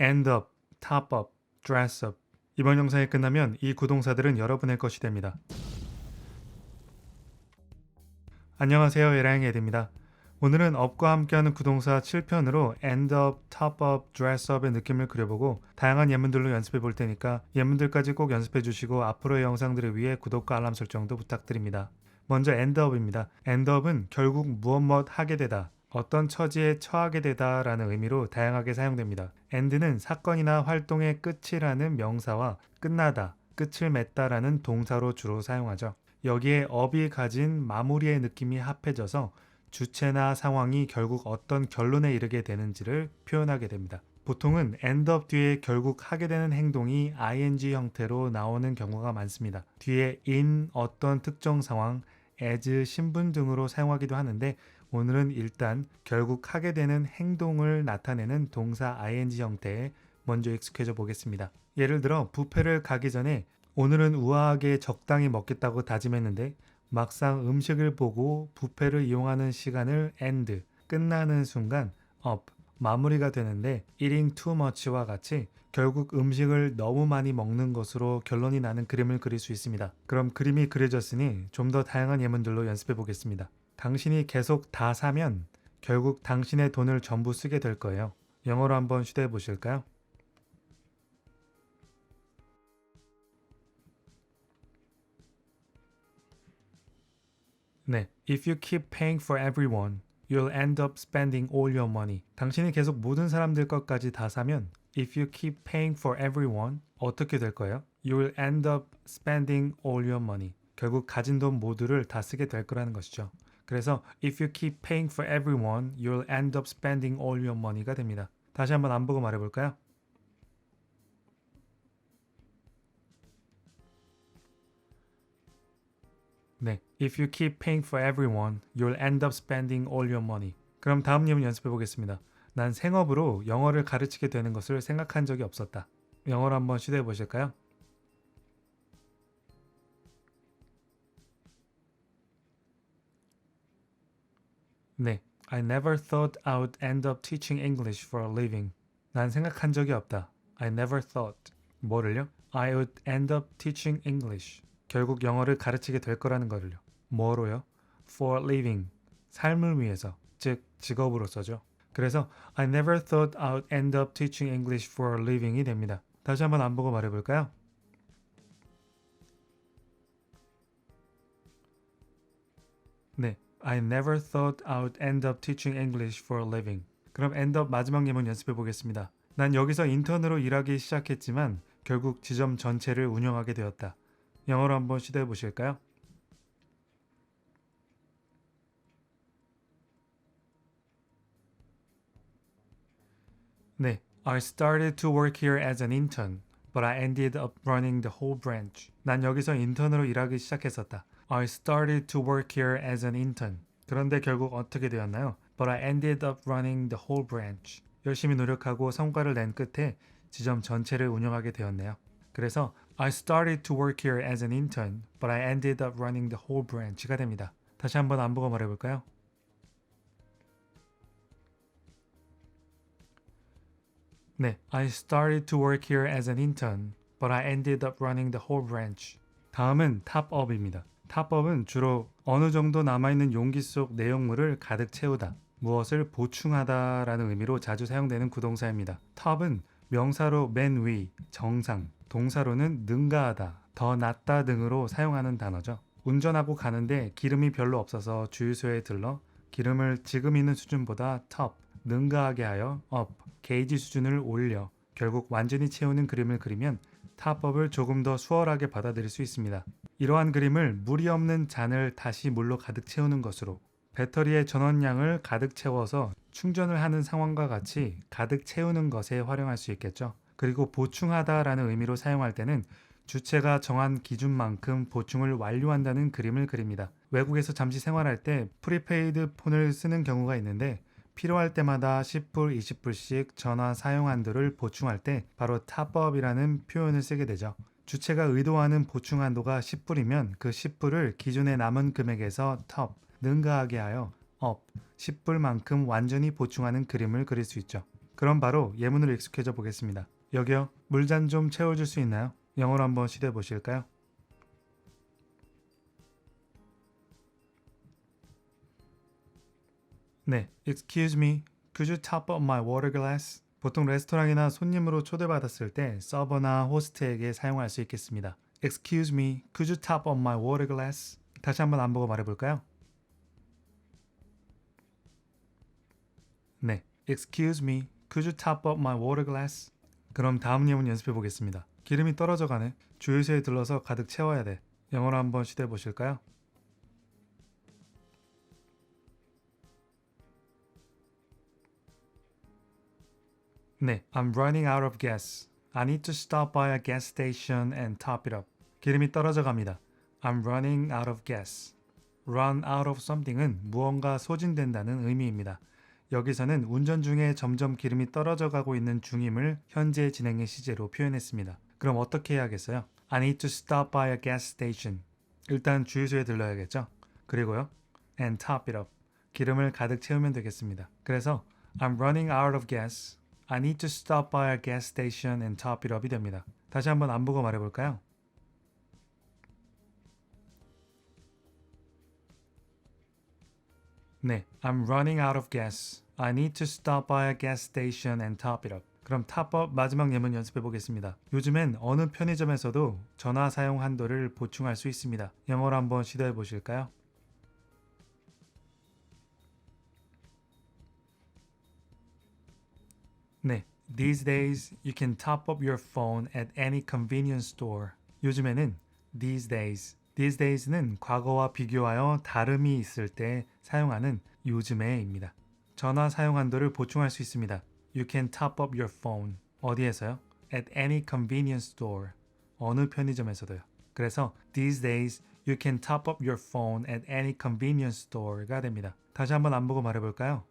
end up, top up, dress up. 이번 영상이 끝나면 이 구동사들은 여러분의 것이 됩니다. 안녕하세요. 에라잉 에드입니다. 오늘은 up과 함께하는 구동사 7편으로 end up, top up, dress up의 느낌을 그려보고 다양한 예문들로 연습해 볼 테니까 예문들까지 꼭 연습해 주시고 앞으로의 영상들을 위해 구독과 알람 설정도 부탁드립니다. 먼저 end up입니다. end up은 결국 무엇 하게 되다, 어떤 처지에 처하게 되다 라는 의미로 다양하게 사용됩니다. end는 사건이나 활동의 끝이라는 명사와 끝나다, 끝을 맺다 라는 동사로 주로 사용하죠. 여기에 up이 가진 마무리의 느낌이 합해져서 주체나 상황이 결국 어떤 결론에 이르게 되는지를 표현하게 됩니다. 보통은 end up 뒤에 결국 하게 되는 행동이 ing 형태로 나오는 경우가 많습니다. 뒤에 in 어떤 특정 상황, as 신분 등으로 사용하기도 하는데 오늘은 일단 결국 하게 되는 행동을 나타내는 동사 ing 형태에 먼저 익숙해져 보겠습니다. 예를 들어 뷔페를 가기 전에 오늘은 우아하게 적당히 먹겠다고 다짐했는데 막상 음식을 보고 뷔페를 이용하는 시간을 end, 끝나는 순간 up, 마무리가 되는데 eating too much와 같이 결국 음식을 너무 많이 먹는 것으로 결론이 나는 그림을 그릴 수 있습니다. 그럼 그림이 그려졌으니 좀 더 다양한 예문들로 연습해 보겠습니다. 당신이 계속 다 사면 결국 당신의 돈을 전부 쓰게 될 거예요. 영어로 한번 시도해 보실까요? 네, if you keep paying for everyone, you'll end up spending all your money. 당신이 계속 모든 사람들 것까지 다 사면 if you keep paying for everyone, 어떻게 될 거예요? You'll end up spending all your money. 결국 가진 돈 모두를 다 쓰게 될 거라는 것이죠. 그래서 if you keep paying for everyone, you'll end up spending all your money가 됩니다. 다시 한번 안 보고 말해볼까요? 네, if you keep paying for everyone, you'll end up spending all your money. 그럼 다음 예문 연습해 보겠습니다. 난 생업으로 영어를 가르치게 되는 것을 생각한 적이 없었다. 영어로 한번 시도해 보실까요? 네, I never thought I would end up teaching English for a living. 난 생각한 적이 없다. I never thought. 뭐를요? I would end up teaching English. 결국 영어를 가르치게 될 거라는 거를요. 뭐로요? For a living. 삶을 위해서. 즉, 직업으로서죠. 그래서 I never thought I would end up teaching English for a living이 됩니다. 다시 한번 안 보고 말해볼까요? 네, I never thought I would end up teaching English for a living. 그럼 end up 마지막 예문 연습해 보겠습니다. 난 여기서 인턴으로 일하기 시작했지만 결국 지점 전체를 운영하게 되었다. 영어로 한번 시도해 보실까요? 네, I started to work here as an intern, but I ended up running the whole branch. 난 여기서 인턴으로 일하기 시작했었다. I started to work here as an intern. 그런데 결국 어떻게 되었나요? But I ended up running the whole branch. 열심히 노력하고 성과를 낸 끝에 지점 전체를 운영하게 되었네요. 그래서 I started to work here as an intern, but I ended up running the whole branch가 됩니다. 다시 한번 안 보고 말해볼까요? 네, I started to work here as an intern, but I ended up running the whole branch. 다음은 top up입니다. top up은 주로 어느 정도 남아있는 용기 속 내용물을 가득 채우다, 무엇을 보충하다라는 의미로 자주 사용되는 구동사입니다. top은 명사로 맨 위, 정상, 동사로는 능가하다, 더 낫다 등으로 사용하는 단어죠. 운전하고 가는데 기름이 별로 없어서 주유소에 들러 기름을 지금 있는 수준보다 top, 능가하게 하여 up, 게이지 수준을 올려 결국 완전히 채우는 그림을 그리면 탑업을 조금 더 수월하게 받아들일 수 있습니다. 이러한 그림을 물이 없는 잔을 다시 물로 가득 채우는 것으로 배터리의 전원량을 가득 채워서 충전을 하는 상황과 같이 가득 채우는 것에 활용할 수 있겠죠. 그리고 보충하다라는 의미로 사용할 때는 주체가 정한 기준만큼 보충을 완료한다는 그림을 그립니다. 외국에서 잠시 생활할 때 프리페이드 폰을 쓰는 경우가 있는데 필요할 때마다 10불, 20불씩 전화 사용 한도를 보충할 때 바로 탑업이라는 표현을 쓰게 되죠. 주체가 의도하는 보충 한도가 10불이면 그 10불을 기존의 남은 금액에서 톱, 능가하게 하여 업, 10불만큼 완전히 보충하는 그림을 그릴 수 있죠. 그럼 바로 예문으로 익숙해져 보겠습니다. 여기요, 물잔 좀 채워줄 수 있나요? 영어로 한번 시도해 보실까요? 네, Excuse me, could you top up my water glass? 보통 레스토랑이나 손님으로 초대받았을 때 서버나 호스트에게 사용할 수 있겠습니다. Excuse me, could you top up my water glass? 다시 한번 안 보고 말해볼까요? 네, Excuse me, could you top up my water glass? 그럼 다음 예문 연습해 보겠습니다. 기름이 떨어져 가네. 주유소에 들러서 가득 채워야 돼. 영어로 한번 시도해 보실까요? 네, I'm running out of gas. I need to stop by a gas station and top it up. 기름이 떨어져 갑니다. I'm running out of gas. Run out of something은 무언가 소진된다는 의미입니다. 여기서는 운전 중에 점점 기름이 떨어져 가고 있는 중임을 현재 진행의 시제로 표현했습니다. 그럼 어떻게 해야겠어요? I need to stop by a gas station. 일단 주유소에 들러야겠죠? 그리고요, and top it up. 기름을 가득 채우면 되겠습니다. 그래서 I'm running out of gas. I need to stop by a gas station and top it up이 됩니다. 다시 한번 안 보고 말해볼까요? 네, I'm running out of gas. I need to stop by a gas station and top it up. 그럼 top up 마지막 예문 연습해 보겠습니다. 요즘엔 어느 편의점에서도 전화 사용 한도를 보충할 수 있습니다. 영어로 한번 시도해 보실까요? 네, these days you can top up your phone at any convenience store. 요즘에는 these days는 과거와 비교하여 다름이 있을 때 사용하는 요즘에입니다. 전화 사용 한도를 보충할 수 있습니다. You can top up your phone. 어디에서요? At any convenience store. 어느 편의점에서도요. 그래서 these days you can top up your phone at any convenience store가 됩니다. 다시 한번 안 보고 말해볼까요?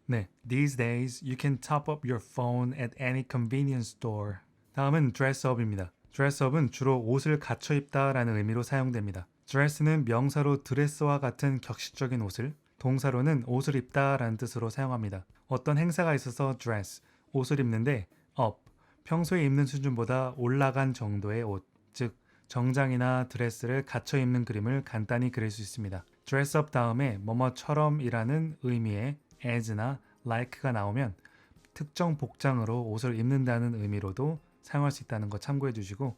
네, these days you can top up your phone at any convenience store. 다음은 dress up입니다. dress up은 주로 옷을 갖춰 입다라는 의미로 사용됩니다. dress는 명사로 드레스와 같은 격식적인 옷을, 동사로는 옷을 입다라는 뜻으로 사용합니다. 어떤 행사가 있어서 dress, 옷을 입는데 up, 평소에 입는 수준보다 올라간 정도의 옷, 즉 정장이나 드레스를 갖춰 입는 그림을 간단히 그릴 수 있습니다. dress up 다음에 뭐뭐처럼이라는 의미의 as나 like가 나오면 특정 복장으로 옷을 입는다는 의미로도 사용할 수 있다는 거 참고해 주시고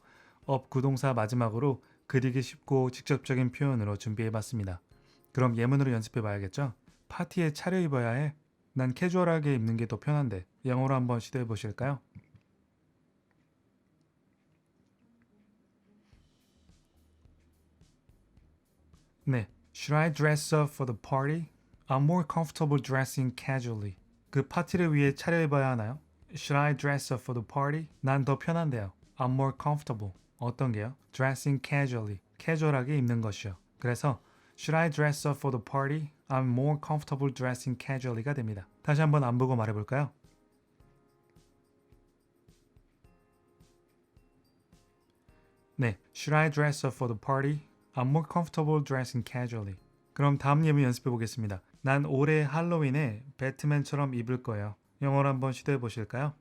up 구동사 마지막으로 그리기 쉽고 직접적인 표현으로 준비해 봤습니다. 그럼 예문으로 연습해 봐야겠죠? 파티에 차려입어야 해. 난 캐주얼하게 입는 게 더 편한데. 영어로 한번 시도해 보실까요? 네. Should I dress up for the party? I'm more comfortable dressing casually. 그 파티를 위해 차려입어야 하나요? Should I dress up for the party? 난 더 편한데요. I'm more comfortable. 어떤 게요? Dressing casually. 캐주얼하게 입는 것이요. 그래서 Should I dress up for the party? I'm more comfortable dressing casually가 됩니다. 다시 한번 안 보고 말해볼까요? 네. Should I dress up for the party? I'm more comfortable dressing casually. 그럼 다음 예문 연습해 보겠습니다. 난 올해 할로윈에 배트맨처럼 입을 거예요. 영어로 한번 시도해 보실까요?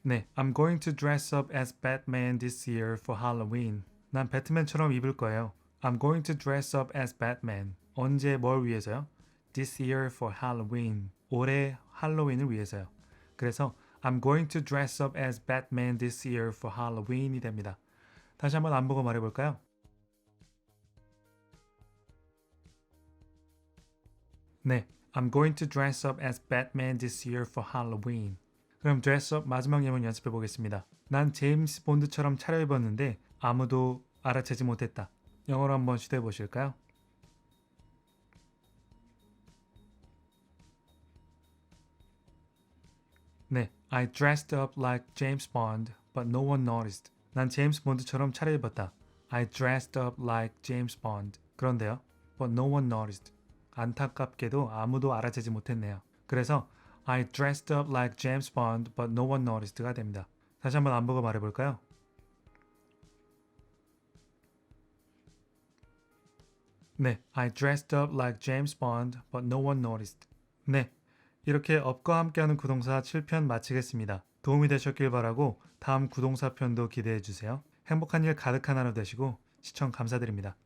네, I'm going to dress up as Batman this year for Halloween. 난 배트맨처럼 입을 거예요. I'm going to dress up as Batman. 언제 뭘 위해서요? This year for Halloween. 올해 할로윈을 위해서요. 그래서 I'm going to dress up as Batman this year for Halloween이 됩니다. 다시 한번 안 보고 말해볼까요? 네, I'm going to dress up as Batman this year for Halloween. 그럼 dress up 마지막 예문 연습해 보겠습니다. 난 제임스 본드처럼 차려입었는데 아무도 알아채지 못했다. 영어로 한번 시도해 보실까요? 네, I dressed up like James Bond, but no one noticed. 난 제임스 본드처럼 차려입었다. I dressed up like James Bond. 그런데요, but no one noticed. 안타깝게도 아무도 알아채지 못했네요. 그래서 I dressed up like James Bond, but no one noticed가 됩니다. 다시 한번 안 보고 말해볼까요? 네, I dressed up like James Bond, but no one noticed. 네, 이렇게 up과 함께하는 구동사 7편 마치겠습니다. 도움이 되셨길 바라고 다음 구동사 편도 기대해 주세요. 행복한 일 가득한 하루 되시고 시청 감사드립니다.